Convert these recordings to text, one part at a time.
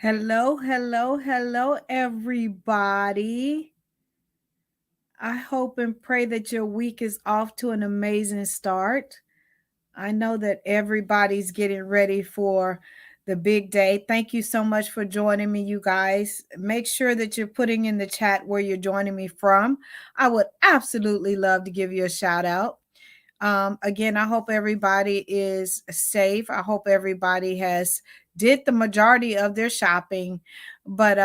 Hello, hello, hello, everybody. I hope and pray that your week is off to an amazing start. I know that everybody's getting ready for the big day. Thank you so much for joining me, you guys. Make sure that you're putting in the chat where you're joining me from. I would absolutely love to give you a shout out. Again, I hope everybody is safe. I hope everybody has did the majority of their shopping, but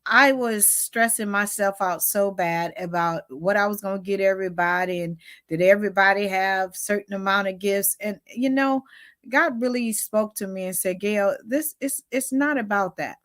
I was stressing myself out so bad about what I was going to get everybody, and did everybody have certain amount of gifts? And God really spoke to me and said, Gail, this is it's not about that.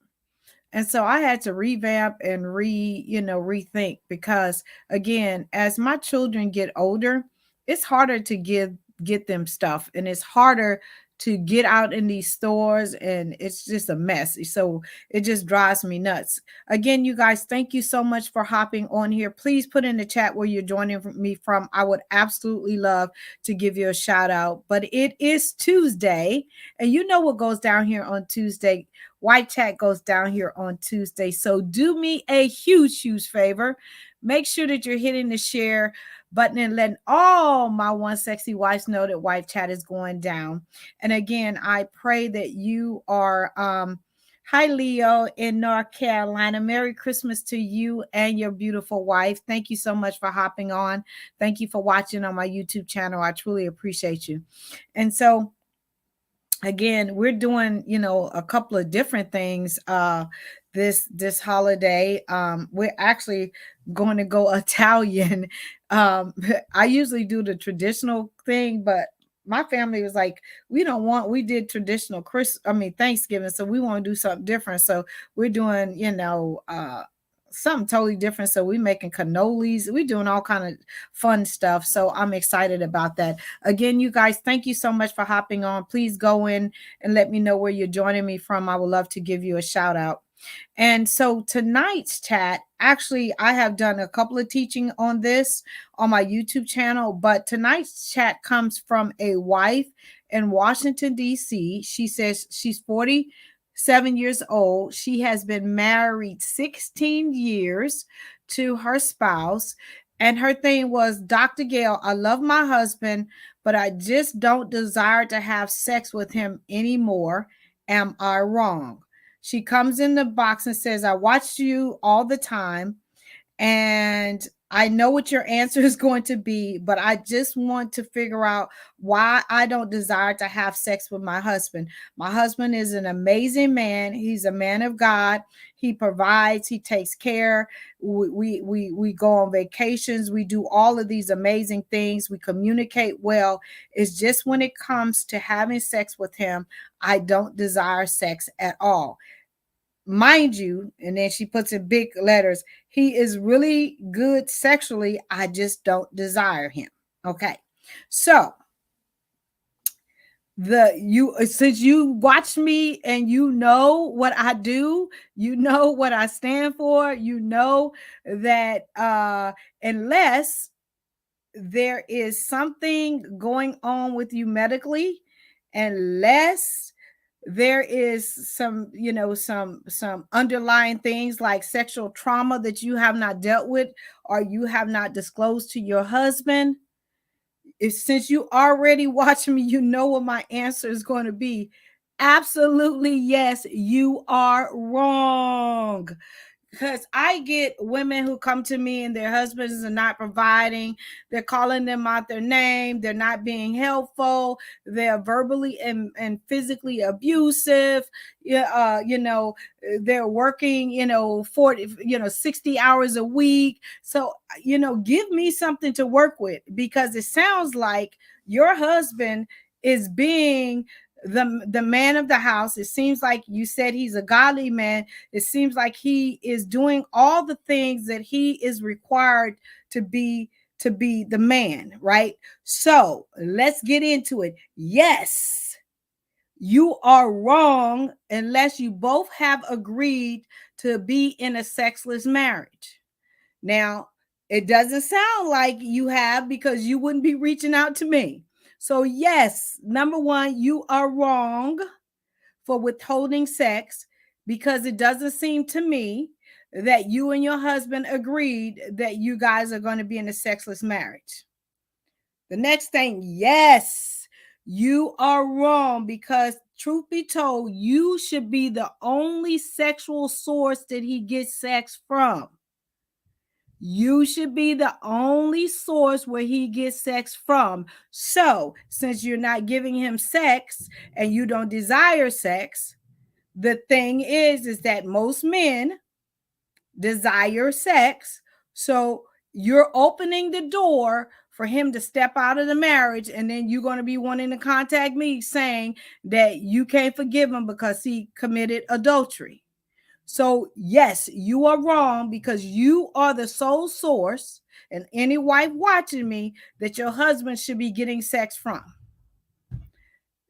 And so I had to revamp and rethink, because again, as my children get older, it's harder to get them stuff, and it's harder to get out in these stores, and it's just a mess. So it just drives me nuts. Again, you guys, thank you so much for hopping on here. Please put in the chat where you're joining me from. I would absolutely love to give you a shout out. But it is Tuesday, and you know what goes down here on Tuesday. White chat goes down here on Tuesday. So do me a huge, huge favor. Make sure that you're hitting the share button and letting all my one sexy wives know that White Chat is going down. And again, I pray that you are hi Leo in North Carolina. Merry Christmas to you and your beautiful wife. Thank you so much for hopping on. Thank you for watching on my YouTube channel. I truly appreciate you. And so again, we're doing a couple of different things this holiday. We're actually going to go Italian. I usually do the traditional thing, but my family was like, we did traditional Thanksgiving, so we want to do something different. So we're doing something totally different. So we're making cannolis, we're doing all kind of fun stuff. So I'm excited about that. Again, you guys, thank you so much for hopping on. Please go in and let me know where you're joining me from. I would love to give you a shout out. And so tonight's chat, actually, I have done a couple of teaching on this on my YouTube channel, but tonight's chat comes from a wife in Washington, D.C. She says she's 47 years old. She has been married 16 years to her spouse. And her thing was, Dr. Gail, I love my husband, but I just don't desire to have sex with him anymore. Am I wrong? She comes in the box and says, I watched you all the time, and I know what your answer is going to be, but I just want to figure out why I don't desire to have sex with my husband. My husband is an amazing man. He's a man of God. He provides, he takes care. We go on vacations. We do all of these amazing things. We communicate well. It's just when it comes to having sex with him, I don't desire sex at all. Mind you, and then she puts in big letters, he is really good sexually. I just don't desire him. Okay. So since you watch me and you know what I do, you know what I stand for, you know that unless there is something going on with you medically, unless there is some underlying things like sexual trauma that you have not dealt with or you have not disclosed to your husband, since you already watching me, you know what my answer is going to be. Absolutely, yes, you are wrong. Because I get women who come to me and their husbands are not providing. They're calling them out their name. They're not being helpful. They're verbally and physically abusive. They're working, 40, 60 hours a week. So, give me something to work with, because it sounds like your husband is being the man of the house. It seems like you said he's a godly man. It seems like he is doing all the things that he is required to be the man, right? So let's get into it. Yes, you are wrong unless you both have agreed to be in a sexless marriage. Now, it doesn't sound like you have, because you wouldn't be reaching out to me. So yes, number one, you are wrong for withholding sex. because it doesn't seem to me that you and your husband agreed that you guys are going to be in a sexless marriage. The next thing, yes, you are wrong because, truth be told, you should be the only sexual source that he gets sex from. You should be the only source where he gets sex from. So, since you're not giving him sex and you don't desire sex, the thing is that most men desire sex. So, you're opening the door for him to step out of the marriage, and then you're going to be wanting to contact me saying that you can't forgive him because he committed adultery. So, yes, you are wrong because you are the sole source, and any wife watching me, that your husband should be getting sex from.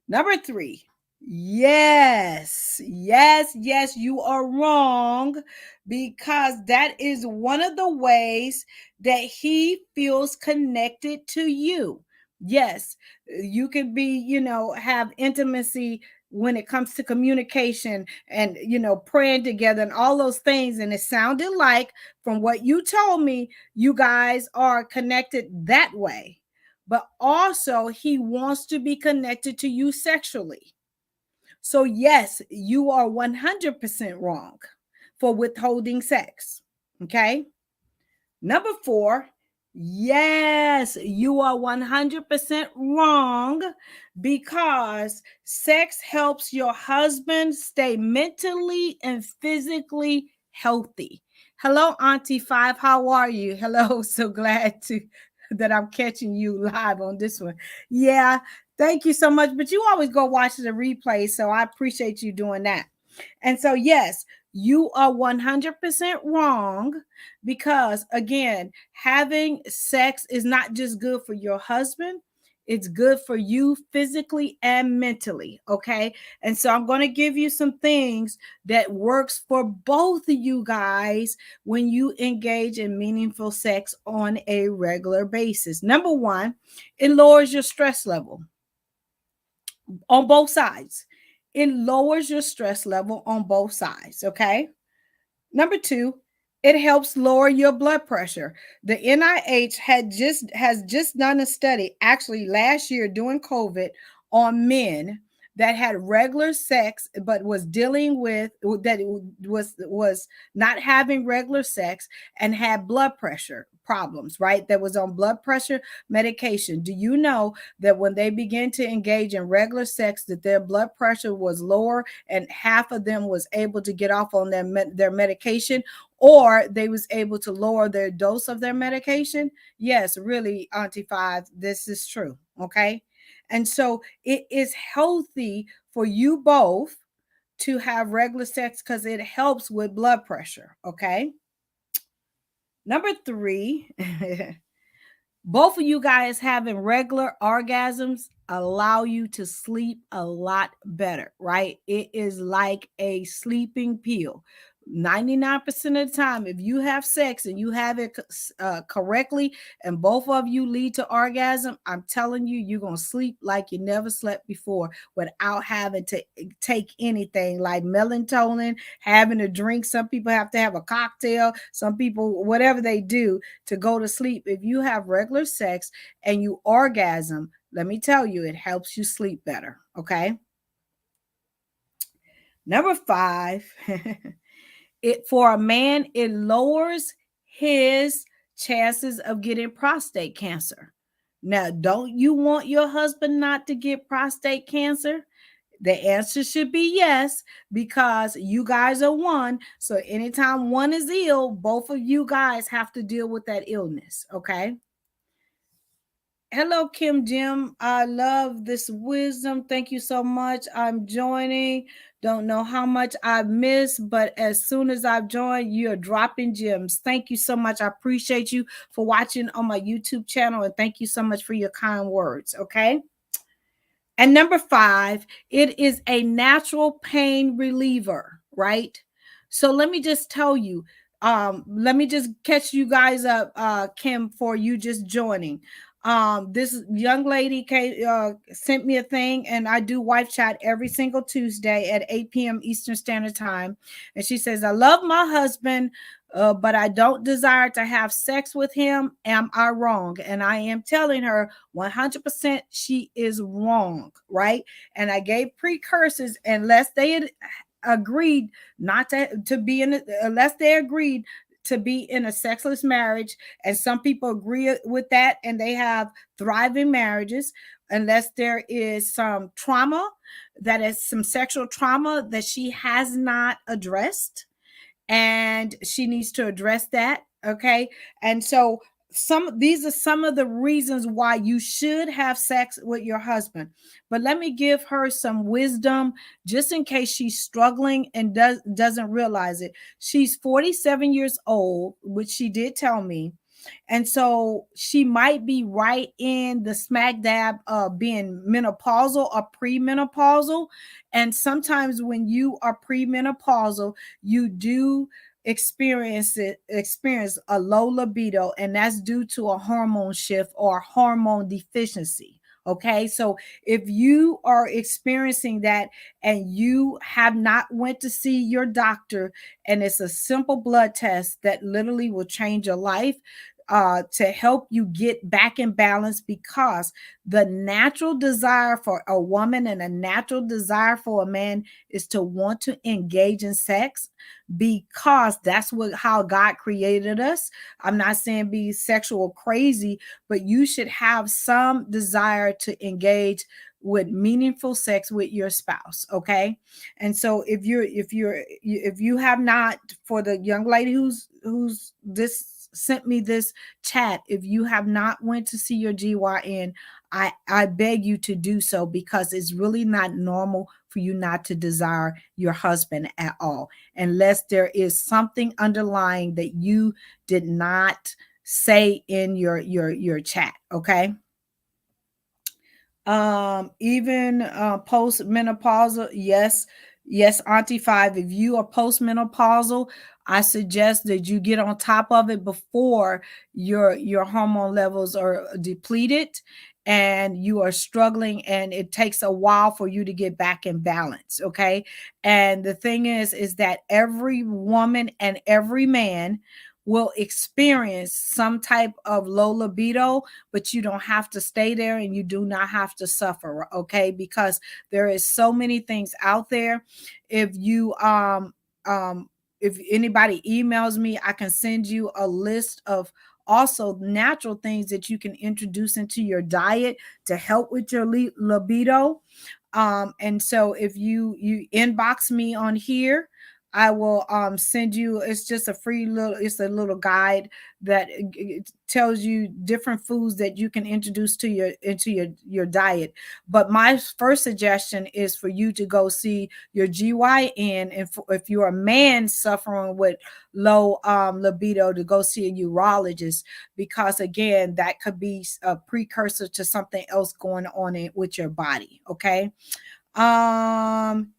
Number 3, yes, you are wrong because that is one of the ways that he feels connected to you. Yes, you can be, have intimacy when it comes to communication and, praying together and all those things. And it sounded like, from what you told me, you guys are connected that way, but also he wants to be connected to you sexually. So, yes, you are 100% wrong for withholding sex. Okay. Number 4, yes, you are 100% wrong because sex helps your husband stay mentally and physically healthy. Hello, Auntie Five. How are you? Hello. So glad to that I'm catching you live on this one. Yeah, thank you so much. But you always go watch the replay, so I appreciate you doing that. And so, yes, you are 100% wrong because, again, having sex is not just good for your husband, it's good for you physically and mentally. Okay. And so I'm going to give you some things that works for both of you guys when you engage in meaningful sex on a regular basis. Number 1, it lowers your stress level on both sides. It lowers your stress level on both sides. Okay. Number 2, it helps lower your blood pressure. The NIH has just done a study actually last year during COVID on men that had regular sex but was dealing with that was not having regular sex and had blood pressure problems, right? That was on blood pressure medication. Do you know that when they began to engage in regular sex that their blood pressure was lower and half of them was able to get off on their medication, or they was able to lower their dose of their medication? Yes, really, Auntie Five, this is true. Okay. And so it is healthy for you both to have regular sex because it helps with blood pressure. Okay. Number 3, both of you guys having regular orgasms allow you to sleep a lot better, right? It is like a sleeping pill. 99% of the time, if you have sex and you have it correctly and both of you lead to orgasm, I'm telling you, you're going to sleep like you never slept before without having to take anything like melatonin, having a drink. Some people have to have a cocktail. Some people, whatever they do to go to sleep. If you have regular sex and you orgasm, let me tell you, it helps you sleep better. Okay. Number 5, it for a man, it lowers his chances of getting prostate cancer. Now, don't you want your husband not to get prostate cancer? The answer should be yes, because you guys are one. So anytime one is ill, both of you guys have to deal with that illness. Okay. Hello, Kim Jim. I love this wisdom. Thank you so much. I'm joining. Don't know how much I missed, but as soon as I've joined, you're dropping gems. Thank you so much. I appreciate you for watching on my YouTube channel, and thank you so much for your kind words. Okay. And number 5, it is a natural pain reliever, right? So let me just tell you, let me just catch you guys up, Kim, for you just joining. This young lady sent me a thing, and I do wife chat every single Tuesday at 8 p.m. Eastern Standard Time. And she says, I love my husband, but I don't desire to have sex with him. Am I wrong? And I am telling her 100% she is wrong, right? And I gave precursors, unless they had agreed not to be in it, unless they agreed to be in a sexless marriage, and some people agree with that and they have thriving marriages, unless there is some trauma, that is some sexual trauma that she has not addressed, and she needs to address that. Okay. And so these are some of the reasons why you should have sex with your husband. But let me give her some wisdom, just in case she's struggling and doesn't realize it. She's 47 years old, which she did tell me. And so she might be right in the smack dab of being menopausal or premenopausal. And sometimes when you are premenopausal, you do experience a low libido, and that's due to a hormone shift or hormone deficiency. Okay, so if you are experiencing that and you have not went to see your doctor, and it's a simple blood test that literally will change your life, to help you get back in balance, because the natural desire for a woman and a natural desire for a man is to want to engage in sex, because that's how God created us. I'm not saying be sexual crazy, but you should have some desire to engage with meaningful sex with your spouse. Okay. And so if you have not, for the young lady who's this sent me this chat, if you have not went to see your GYN, I beg you to do so, because it's really not normal for you not to desire your husband at all, unless there is something underlying that you did not say in your chat. Okay. Even post-menopausal, yes, Auntie Five, if you are post-menopausal, I suggest that you get on top of it before your hormone levels are depleted and you are struggling, and it takes a while for you to get back in balance. Okay. And the thing is that every woman and every man will experience some type of low libido, but you don't have to stay there and you do not have to suffer. Okay. Because there is so many things out there. If you um if anybody emails me, I can send you a list of also natural things that you can introduce into your diet to help with your libido. And so if you inbox me on here, I will send you, it's just a free little, it's a little guide that it tells you different foods that you can introduce to your diet. But my first suggestion is for you to go see your GYN, and if you're a man suffering with low libido, to go see a urologist, because again, that could be a precursor to something else going on with your body. Okay.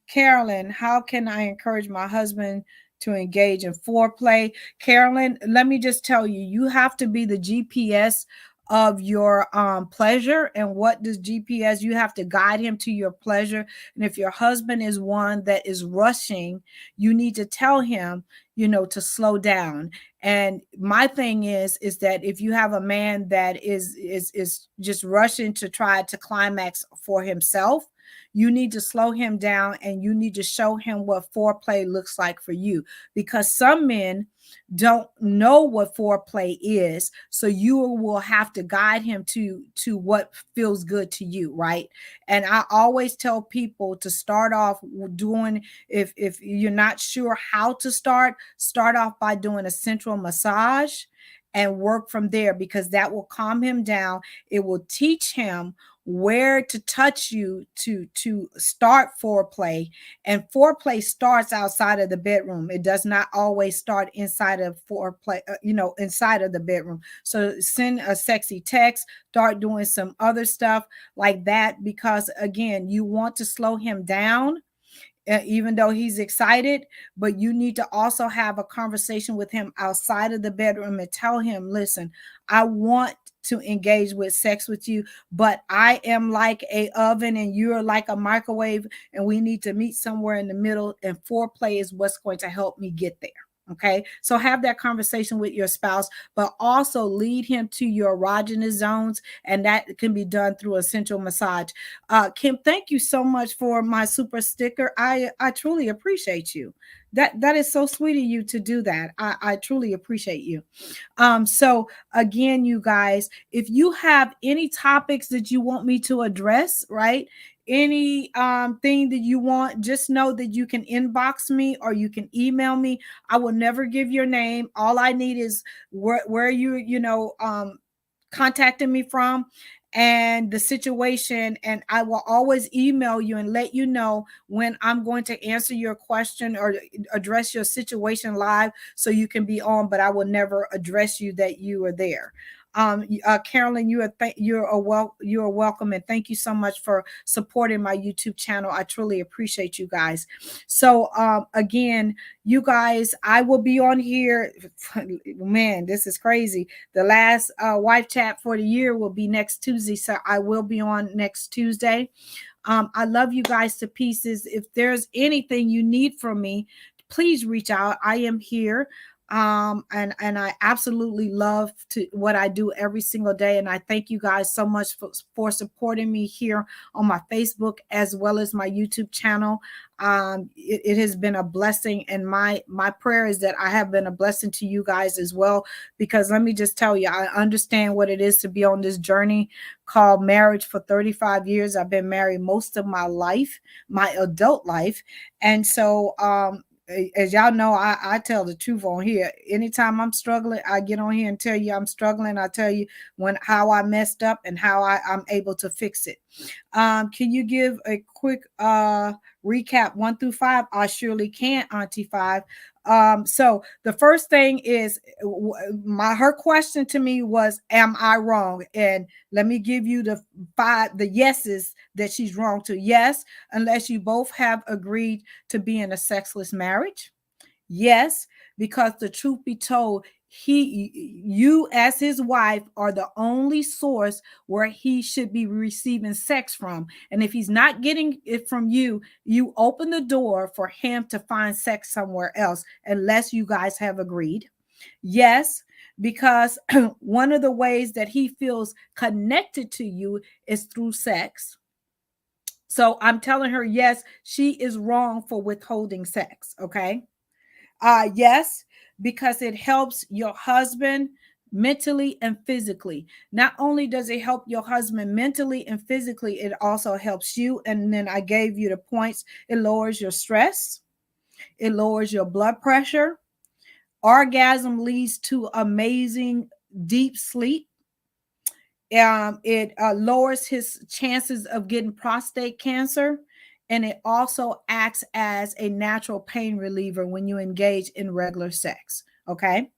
Carolyn, how can I encourage my husband to engage in foreplay? Carolyn, let me just tell you, you have to be the GPS of your pleasure. And what does GPS? You have to guide him to your pleasure. And if your husband is one that is rushing, you need to tell him, to slow down. And my thing is that if you have a man that is just rushing to try to climax for himself, you need to slow him down and you need to show him what foreplay looks like for you, because some men don't know what foreplay is, so you will have to guide him to what feels good to you, right? And I always tell people to start off doing, if you're not sure how to start off by doing a central massage and work from there, because that will calm him down. It will teach him where to touch you to start foreplay. And foreplay starts outside of the bedroom. It does not always start inside of foreplay, inside of the bedroom. So send a sexy text, start doing some other stuff like that, because again, you want to slow him down, even though he's excited, but you need to also have a conversation with him outside of the bedroom and tell him, listen, I want to engage with sex with you, but I am like a oven and you're like a microwave, and we need to meet somewhere in the middle, and foreplay is what's going to help me get there. Okay, so have that conversation with your spouse, but also lead him to your erogenous zones, and that can be done through a sensual massage. Kim, thank you so much for my super sticker. I truly appreciate you. That is so sweet of you to do that. I truly appreciate you. So again, you guys, if you have any topics that you want me to address, right? Any thing that you want, just know that you can inbox me or you can email me. I will never give your name. All I need is where you contacting me from and the situation, and I will always email you and let you know when I'm going to answer your question or address your situation live so you can be on, but I will never address you that you are there. Carolyn, you are welcome, and thank you so much for supporting my YouTube channel. I truly appreciate you guys. So again, you guys, I will be on here. Man, this is crazy. The last wife chat for the year will be next Tuesday, so I will be on next Tuesday. I love you guys to pieces. If there's anything you need from me, please reach out. I am here. And I absolutely love to what I do every single day. And I thank you guys so much for supporting me here on my Facebook as well as my YouTube channel. It has been a blessing, and my prayer is that I have been a blessing to you guys as well, because let me just tell you, I understand what it is to be on this journey called marriage for 35 years. I've been married most of my life, my adult life. And so as y'all know, I tell the truth on here. Anytime I'm struggling, I get on here and tell you I'm struggling. I tell you how I messed up and how I'm able to fix it. Can you give a quick recap 1 through 5? I surely can, Auntie Five. So the first thing is her question to me was, am I wrong? And let me give you the yeses that she's wrong to. Yes, unless you both have agreed to be in a sexless marriage. Yes, because the truth be told, you as his wife are the only source where he should be receiving sex from. And if he's not getting it from you, you open the door for him to find sex somewhere else, unless you guys have agreed. Yes, because one of the ways that he feels connected to you is through sex. So I'm telling her, yes, she is wrong for withholding sex. Okay. Yes, because it helps your husband mentally and physically. Not only does it help your husband mentally and physically, it also helps you. And then I gave you the points. It lowers your stress, it lowers your blood pressure. Orgasm leads to amazing deep sleep. It lowers his chances of getting prostate cancer, and it also acts as a natural pain reliever when you engage in regular sex. Okay.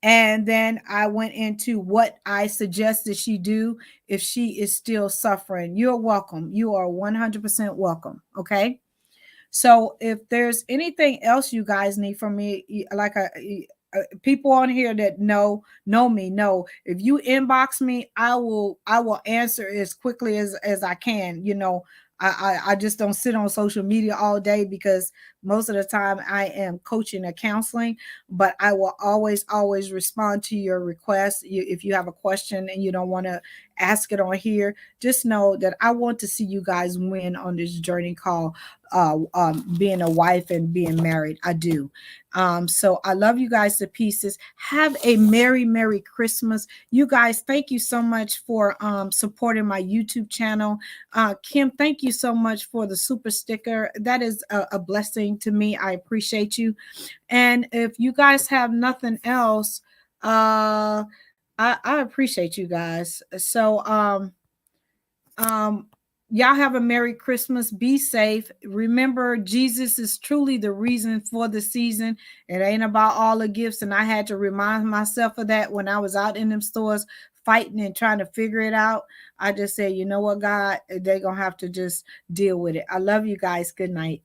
And then I went into what I suggested she do if she is still suffering. You're welcome. You are 100% welcome. Okay. So if there's anything else you guys need from me, like people on here that know me know, if you inbox me, I will answer as quickly as I can. I just don't sit on social media all day, because most of the time I am coaching or counseling, but I will always respond to your requests. If you have a question and you don't want to ask it on here, just know that I want to see you guys win on this journey called being a wife and being married. I do. So I love you guys to pieces. Have a merry Christmas. You guys, thank you so much for supporting my YouTube channel. Kim, thank you so much for the super sticker. That is a blessing to me. I appreciate you. And if you guys have nothing else, I appreciate you guys. So y'all have a merry Christmas. Be safe. Remember, Jesus is truly the reason for the season. It ain't about all the gifts. And I had to remind myself of that when I was out in them stores fighting and trying to figure it out. I just said, you know what, God, they're gonna have to just deal with it. I love you guys. Good night.